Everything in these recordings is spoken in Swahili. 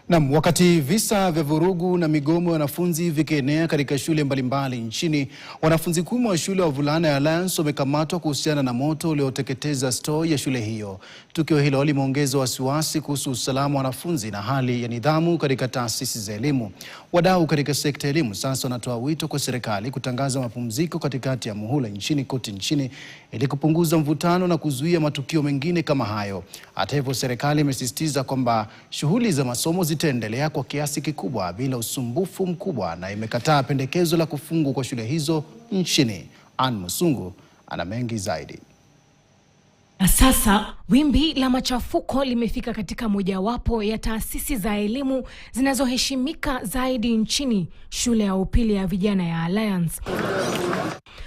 Naam, wakati visa vya vurugu na migomo ya wanafunzi vikienea katika shule mbalimbali nchini, wanafunzi 10 wa shule ya wavulana ya Alliance wamekamatwa kuhusiana na moto ulioteketeza store ya shule hiyo. Tukio hilo limeongeza wasiwasi kuhusu usalama wa wanafunzi na hali ya nidhamu katika taasisi za elimu. Wadau katika sekta ya elimu sasa wanatoa wito kwa serikali kutangaza mapumziko katikati ya muhula kote nchini ili kupunguza mvutano na kuzuia matukio mengine kama hayo. Hata hivyo, serikali imesisitiza kwamba shughuli za masomo zitaendelea kwa kiasi kikubwa bila usumbufu mkubwa na imekataa pendekezo la kufungwa kwa shule hizo nchini. Anne Musungu ana mengi zaidi. Na sasa wimbi la machafuko limefika katika mojawapo ya taasisi za elimu zinazoheshimika zaidi nchini, shule ya upili ya vijana ya Alliance.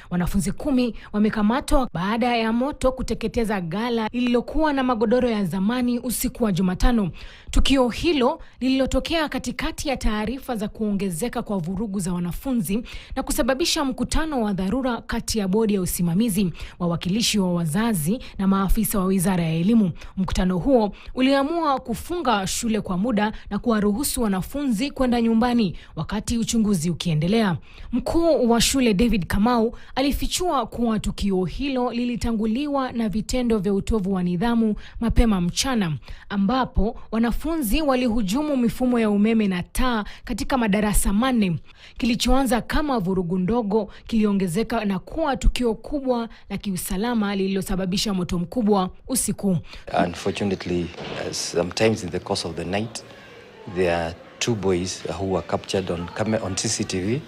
Wanafunzi 10 wamekamatwa baada ya moto kuteketeza ghala lililokuwa na magodoro ya zamani usiku wa Jumatano. Tukio hilo lililotokea katikati ya taarifa za kuongezeka kwa vurugu za wanafunzi na kusababisha mkutano wa dharura kati ya bodi ya usimamizi, wawakilishi wa wazazi na maafisa wa Wizara ya Elimu. Mkutano huo uliamua kufunga shule kwa muda na kuwaruhusu wanafunzi kwenda nyumbani wakati uchunguzi ukiendelea. Mkuu wa shule David Kamau alifichua kuwa tukio hilo lilitanguliwa na vitendo vya utovu wa nidhamu mapema mchana, ambapo wanafunzi walihujumu mifumo ya umeme na taa katika madarasa 4. Kilichoanza kama vurugu ndogo kiliongezeka na kuwa tukio kubwa la kiusalama lililosababisha moto mkubwa usiku. Unfortunately, sometimes in the course of the night, there are 2 boys who were captured on CCTV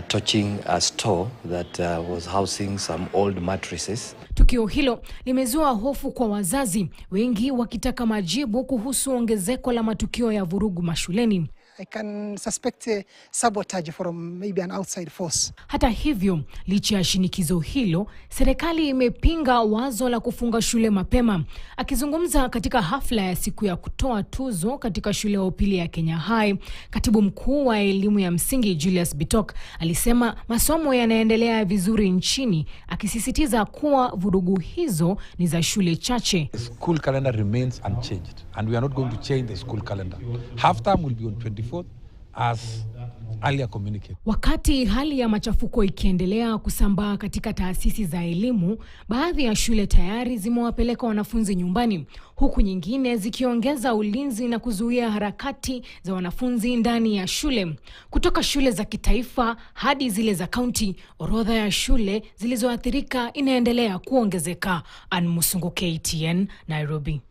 touching a store that was housing some old mattresses. Tukio hilo limezua hofu kwa wazazi, wengi wakitaka majibu kuhusu ongezeko la matukio ya vurugu mashuleni. I can suspect sabotage from maybe an outside force. Hata hivyo, licha ya shinikizo hilo, serikali imepinga wazo la kufunga shule mapema. Akizungumza katika hafla ya siku ya kutoa tuzo katika shule ya upili ya Kenya High, katibu mkuu wa elimu ya msingi Julius Bitok alisema masomo yanaendelea vizuri nchini, akisisitiza kuwa vurugu hizo ni za shule chache. The school calendar remains unchanged and we are not going to change the school calendar. Half term will be on 24th as earlier communicated. Wakati hali ya machafuko ikiendelea kusambaa katika taasisi za elimu, baadhi ya shule tayari zimewapeleka wanafunzi nyumbani, huku nyingine zikiongeza ulinzi na kuzuia harakati za wanafunzi ndani ya shule. Kutoka shule za kitaifa hadi zile za kaunti, orodha ya shule zilizoathirika inaendelea kuongezeka. Anne Musungu, KTN, Nairobi.